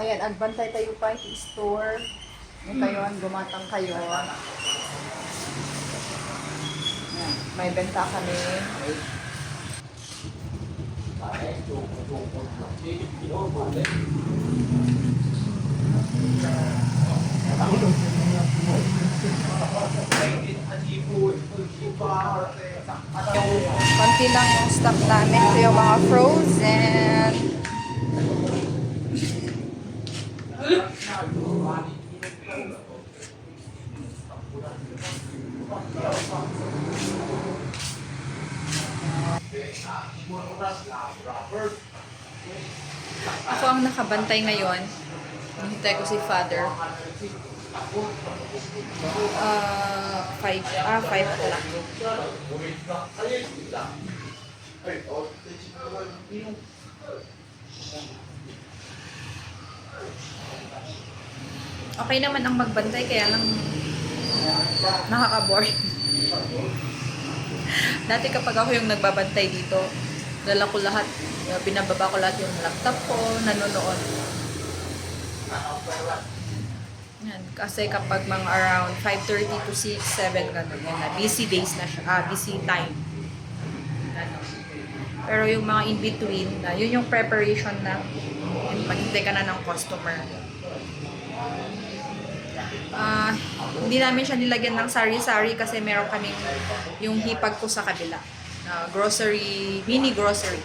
Ayan, agbantay tayo pa i-store. May kayo, gumatang kayo. Ayan, may benta kami. Konti lang yung stock namin. Ito yung mga frozen. Ako ang nakabantay ngayon. Hintay ko si Father. 5 o'clock. Okay naman ang magbantay, kaya lang nakaka-boring. Dati kapag ako yung nagbabantay dito, dala ko lahat, binababa ko lahat yung laptop ko, nanonood. Yan, kasi kapag mga around 5:30 to 6, 7, gano'n, yan na, busy days na siya, busy time. Gano'n. Pero yung mga in-between, yun yung preparation na, maghintay ka na ng customer. Hindi namin siya nilagyan ng sari-sari kasi meron kaming yung hipag ko sa kabila. Grocery, mini grocery.